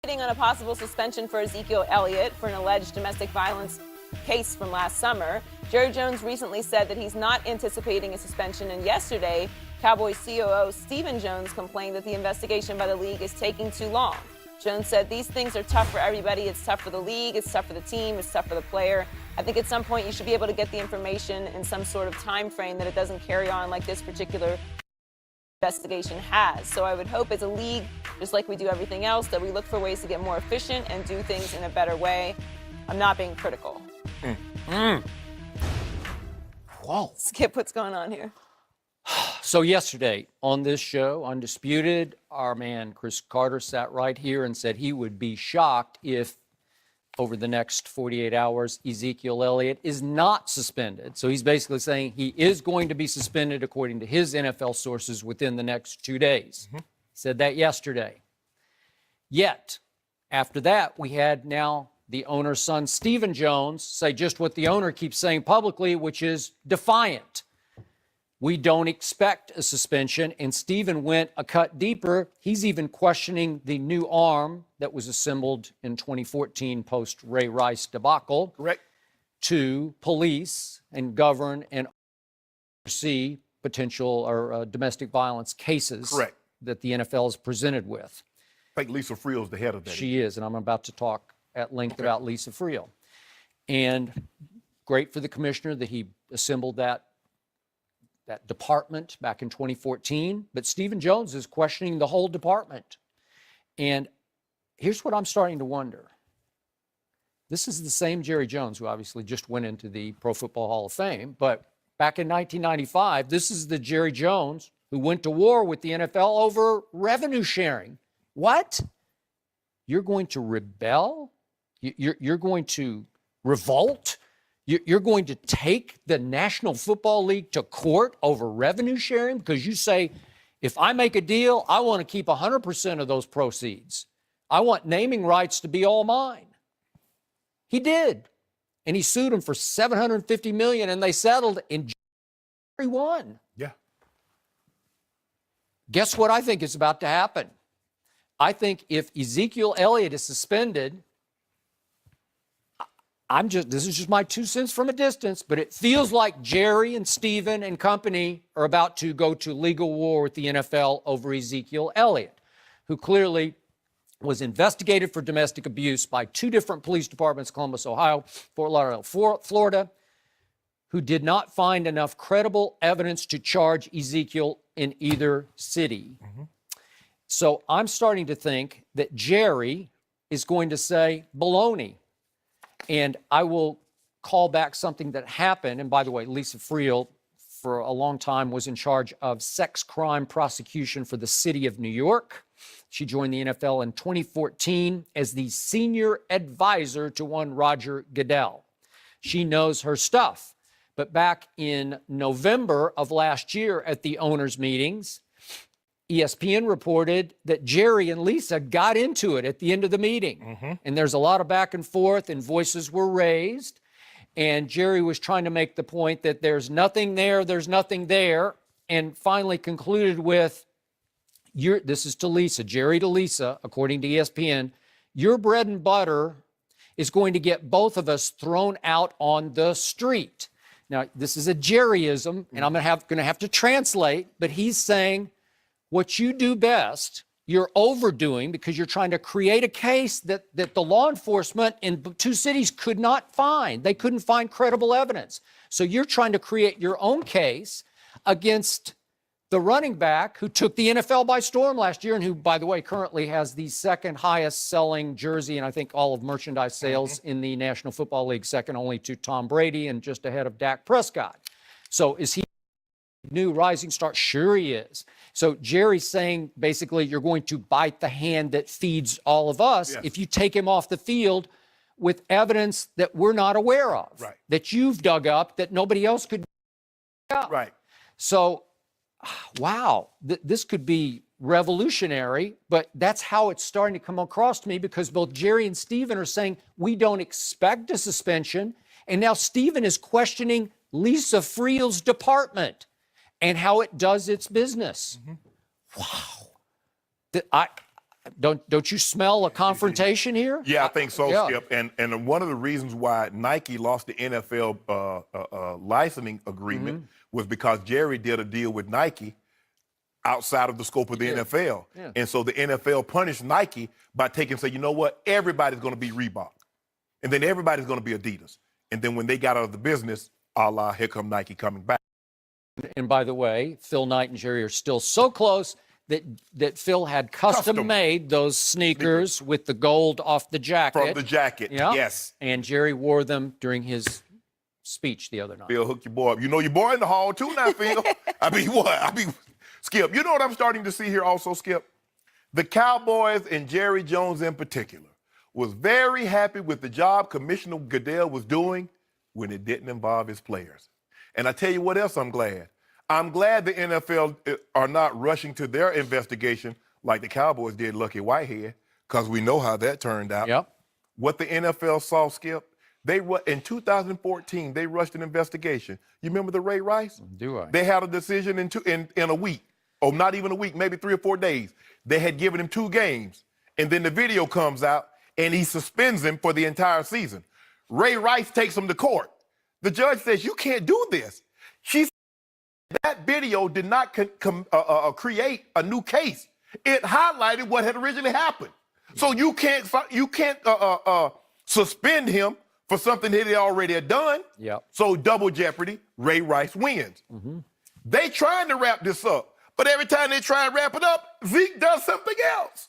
On a possible suspension for Ezekiel Elliott for an alleged domestic violence case from last summer. Jerry Jones recently said that he's not anticipating a suspension, and yesterday, Cowboys COO Stephen Jones complained that the investigation by the league is taking too long. Jones said these things are tough for everybody. It's tough for the league, it's tough for the team, it's tough for the player. I think at some point you should be able to get the information in some sort of time frame that it doesn't carry on like this particular investigation has. So I would hope as a league, just like we do everything else, that we look for ways to get more efficient and do things in a better way. I'm not being critical. Whoa. Skip, what's going on here? So yesterday on this show, Undisputed, our man Chris Carter sat right here and said he would be shocked if over the next 48 hours, Ezekiel Elliott is not suspended. So he's basically saying he is going to be suspended according to his NFL sources within the next 2 days. Said that yesterday. Yet, after that, we had now the owner's son, Stephen Jones, say just what the owner keeps saying publicly, which is defiant. We don't expect a suspension, and Stephen went a cut deeper. He's even questioning the new arm that was assembled in 2014 post-Ray Rice debacle. Correct. To police and govern and oversee potential or domestic violence cases. Correct. That the NFL is presented with. I think Lisa Friel's the head of that. She is, and I'm about to talk at length about Lisa Friel. And great for the commissioner that he assembled that department back in 2014, but Stephen Jones is questioning the whole department. And here's what I'm starting to wonder. This is the same Jerry Jones who obviously just went into the Pro Football Hall of Fame, but back in 1995, this is the Jerry Jones who went to war with the NFL over revenue sharing. What? You're going to rebel? You're going to revolt? You're going to take the National Football League to court over revenue sharing because you say, if I make a deal, I want to keep 100% of those proceeds. I want naming rights to be all mine. He did. And he sued him for $750 million, and they settled in January 1. Yeah. Guess what I think is about to happen? I think if Ezekiel Elliott is suspended, this is just my 2 cents from a distance, but it feels like Jerry and Stephen and company are about to go to legal war with the NFL over Ezekiel Elliott, who clearly was investigated for domestic abuse by 2 different police departments, Columbus, Ohio, Fort Lauderdale, Florida, who did not find enough credible evidence to charge Ezekiel in either city. So I'm starting to think that Jerry is going to say baloney. And I will call back something that happened. And by the way, Lisa Friel, for a long time, was in charge of sex crime prosecution for the city of New York. She joined the NFL in 2014 as the senior advisor to one Roger Goodell. She knows her stuff. But back in November of last year at the owners' meetings, ESPN reported that Jerry and Lisa got into it at the end of the meeting. And there's a lot of back and forth and voices were raised. And Jerry was trying to make the point that there's nothing there, and finally concluded with, this is to Lisa, Jerry to Lisa, according to ESPN, your bread and butter is going to get both of us thrown out on the street. Now, this is a Jerryism, and I'm going to have to translate, but he's saying, what you do best, you're overdoing because you're trying to create a case that the law enforcement in 2 cities could not find. They couldn't find credible evidence. So you're trying to create your own case against the running back who took the NFL by storm last year and who, by the way, currently has the second highest selling jersey and I think all of merchandise sales in the National Football League, second only to Tom Brady and just ahead of Dak Prescott. So is he new rising star? Sure he is. So Jerry's saying basically you're going to bite the hand that feeds all of us if you take him off the field with evidence that we're not aware of, that you've dug up, that nobody else could dig up. So, wow, this could be revolutionary, but that's how it's starting to come across to me because both Jerry and Stephen are saying we don't expect a suspension, and now Stephen is questioning Lisa Friel's department and how it does its business. Wow. don't you smell a confrontation here? Yeah, I think so, Yeah. Skip. And one of the reasons why Nike lost the NFL licensing agreement was because Jerry did a deal with Nike outside of the scope of the NFL. Yeah. And so the NFL punished Nike by say, you know what, everybody's going to be Reebok. And then everybody's going to be Adidas. And then when they got out of the business, a la, here come Nike coming back. And by the way, Phil Knight and Jerry are still so close that Phil had custom made those sneakers with the gold off the jacket. From the jacket, Yeah. yes. And Jerry wore them during his speech the other night. Phil, hook your boy up. You know your boy in the hall too now, Phil. Skip, you know what I'm starting to see here also, Skip? The Cowboys and Jerry Jones in particular was very happy with the job Commissioner Goodell was doing when it didn't involve his players. And I tell you what else I'm glad. I'm glad the NFL are not rushing to their investigation like the Cowboys did Lucky Whitehead, because we know how that turned out. Yep. What the NFL saw, Skip, in 2014, they rushed an investigation. You remember the Ray Rice? Do I? They had a decision in a week, or not even a week, maybe 3 or 4 days. They had given him 2 games, and then the video comes out, and he suspends him for the entire season. Ray Rice takes him to court. The judge says, you can't do this. That video did not create a new case. It highlighted what had originally happened. So you can't suspend him for something that he already had done. Yep. So double jeopardy, Ray Rice wins. They trying to wrap this up, but every time they try and wrap it up, Zeke does something else.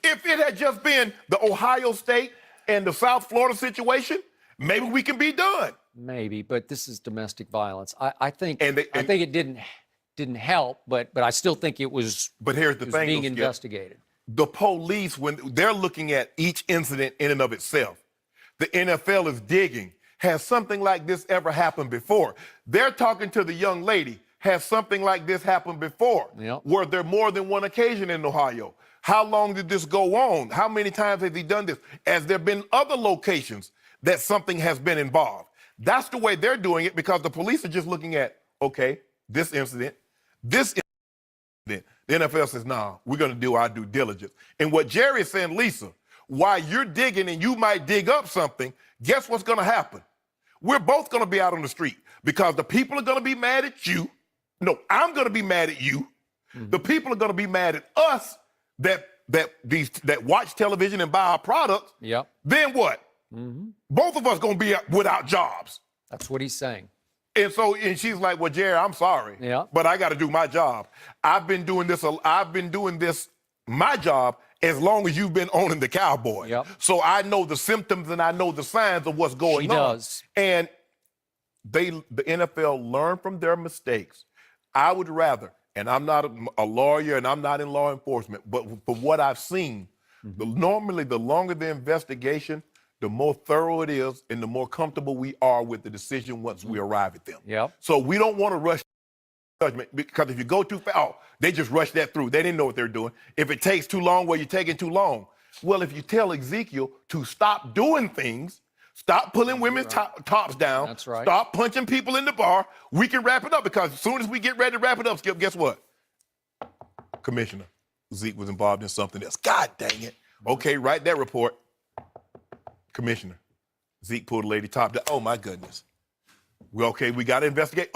If it had just been the Ohio State and the South Florida situation, maybe we can be done. Maybe, but this is domestic violence. I think I think it didn't help, but I still think it was. But here's the thing, being Skip. investigated. The police, when they're looking at each incident in and of itself, the NFL is digging. Has something like this ever happened before? They're talking to the young lady. Has something like this happened before? Yep. Were there more than one occasion in Ohio? How long did this go on? How many times has he done this? Has there been other locations that something has been involved? That's the way they're doing it, because the police are just looking at, okay, this incident. The NFL says, nah, we're going to do our due diligence. And what Jerry is saying, Lisa, while you're digging and you might dig up something, guess what's going to happen? We're both going to be out on the street, because the people are going to be mad at you. No, I'm going to be mad at you. The people are going to be mad at us that watch television and buy our products. Yep. Then what? Both of us going to be without jobs. That's what he's saying. And she's like, well, Jerry, I'm sorry, but I got to do my job. I've been doing this, my job, as long as you've been owning the Cowboys. Yep. So I know the symptoms and I know the signs of what's going She on. does. And the NFL learn from their mistakes. I would rather, and I'm not a lawyer and I'm not in law enforcement, but from what I've seen, normally the longer the investigation, the more thorough it is and the more comfortable we are with the decision once we arrive at them. Yep. So we don't want to rush judgment, because if you go too fast, they just rush that through. They didn't know what they're doing. If it takes too long, well, you're taking too long. Well, if you tell Ezekiel to stop doing things, stop pulling women's tops down, That's right. Stop punching people in the bar, we can wrap it up, because as soon as we get ready to wrap it up, Skip, guess what? Commissioner Zeke was involved in something else. God dang it. Okay, write that report. Commissioner, Zeke pulled a lady top down. Oh, my goodness. Well, okay, we got to investigate.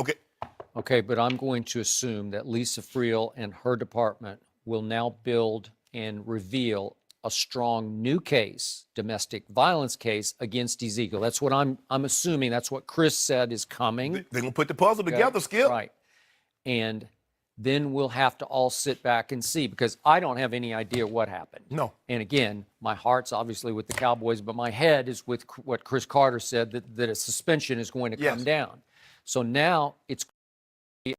Okay, but I'm going to assume that Lisa Friel and her department will now build and reveal a strong new case, domestic violence case, against Ezekiel. That's what I'm assuming. That's what Chris said is coming. They're going to put the puzzle together, Skip. Right. And then we'll have to all sit back and see, because I don't have any idea what happened. No. And again, my heart's obviously with the Cowboys, but my head is with what Chris Carter said, that a suspension is going to come down. So now it's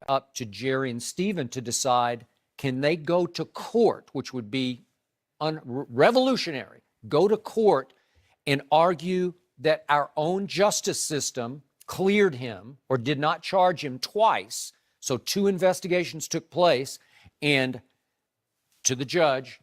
up to Jerry and Stephen to decide, can they go to court, which would be revolutionary, go to court and argue that our own justice system cleared him or did not charge him twice. So 2 investigations took place, and to the judge,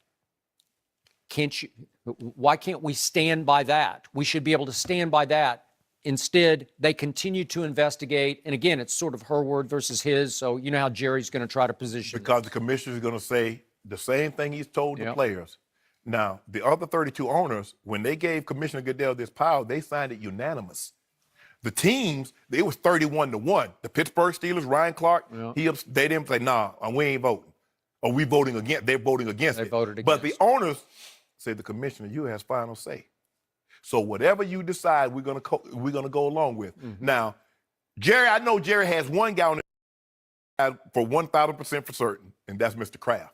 why can't we stand by that? We should be able to stand by that. Instead, they continue to investigate. And again, it's sort of her word versus his. So you know how Jerry's going to try to position Because the commissioner is going to say the same thing he's told the players. Now, the other 32 owners, when they gave Commissioner Goodell this power, they signed it unanimous. The teams, it was 31-1. The Pittsburgh Steelers, Ryan Clark, they didn't say, nah, we ain't voting. Or we voting against, they're voting against it. They voted against. But the owners said the commissioner, you has final say. So whatever you decide, we're gonna go along with. Now, Jerry, I know Jerry has one guy on the for 1,000% for certain, and that's Mr. Kraft.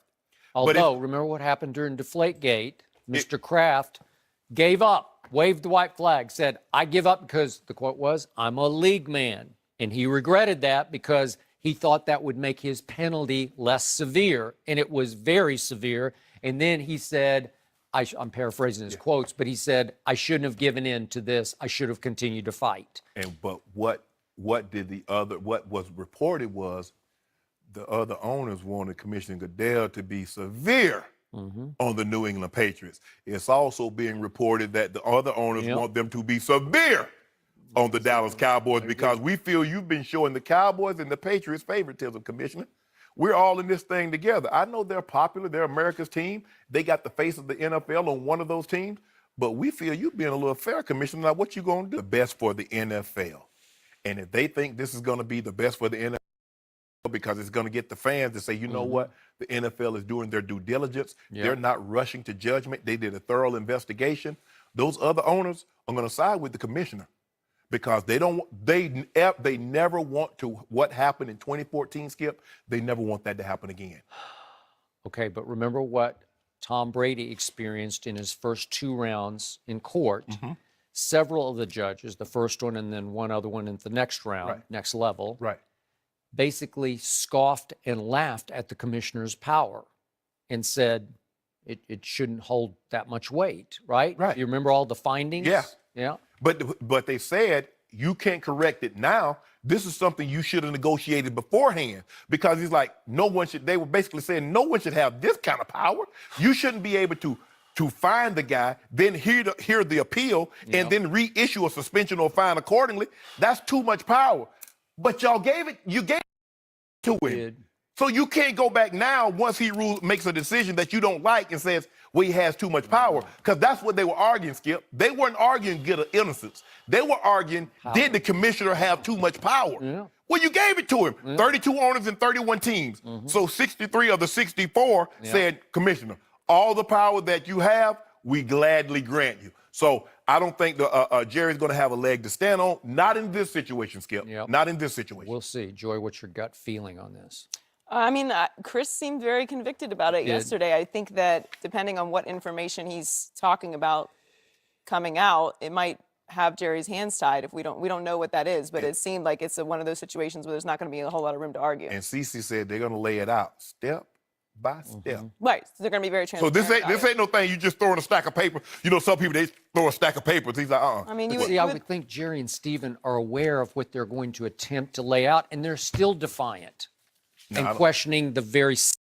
Although, remember what happened during Deflategate? Mr. Kraft gave up, waved the white flag, said, I give up because, the quote was, I'm a league man. And he regretted that because he thought that would make his penalty less severe, and it was very severe. And then he said, I'm paraphrasing his quotes, but he said, I shouldn't have given in to this. I should have continued to fight. But what was reported was the other owners wanted Commissioner Goodell to be severe on the New England Patriots. It's also being reported that the other owners want them to be severe on the Dallas Cowboys because we feel you've been showing the Cowboys and the Patriots favoritism, Commissioner. We're all in this thing together. I know they're popular. They're America's team. They got the face of the NFL on one of those teams. But we feel you being a little fair, Commissioner. Now, what you going to do? The best for the NFL. And if they think this is going to be the best for the NFL because it's going to get the fans to say, you know what? The NFL is doing their due diligence. They're not rushing to judgment. They did a thorough investigation. Those other owners are going to side with the commissioner because they never want to, what happened in 2014, Skip, they never want that to happen again. Okay, but remember what Tom Brady experienced in his first 2 rounds in court. Several of the judges, the first one and then one other one in the next round, next level, basically scoffed and laughed at the commissioner's power and said it shouldn't hold that much weight, right? You remember all the findings? Yeah. But they said you can't correct it now. This is something you should have negotiated beforehand because he's like, they were basically saying no one should have this kind of power. You shouldn't be able to find the guy, then hear the appeal, and then reissue a suspension or fine accordingly. That's too much power. But you gave it to him. So you can't go back now once he makes a decision that you don't like and says, well, he has too much power. Because that's what they were arguing, Skip. They weren't arguing guilt or innocence. They were arguing, did the commissioner have too much power? Well, you gave it to him. 32 owners and 31 teams. So 63 of the 64 said, Commissioner, all the power that you have, we gladly grant you. So I don't think Jerry's going to have a leg to stand on. Not in this situation, Skip. Not in this situation. We'll see. Joy, what's your gut feeling on this? I mean, Chris seemed very convicted about it yesterday. I think that depending on what information he's talking about coming out, it might have Jerry's hands tied if we don't know what that is. But it seemed like it's one of those situations where there's not going to be a whole lot of room to argue. And Cece said they're going to lay it out step by step. Right. So they're going to be very transparent. So this ain't no thing you just throw in a stack of paper. You know, some people, they throw a stack of papers. He's like, I mean, I would think Jerry and Stephen are aware of what they're going to attempt to lay out, and they're still defiant and questioning the very system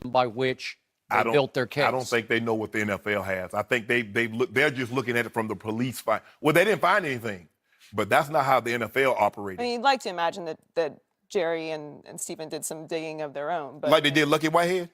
by which they built their case. I don't think they know what the NFL has. I think they're just looking at it from the police find. Well, they didn't find anything, but that's not how the NFL operated. I mean, you'd like to imagine that Jerry and Stephen did some digging of their own. But like they did Lucky Whitehead?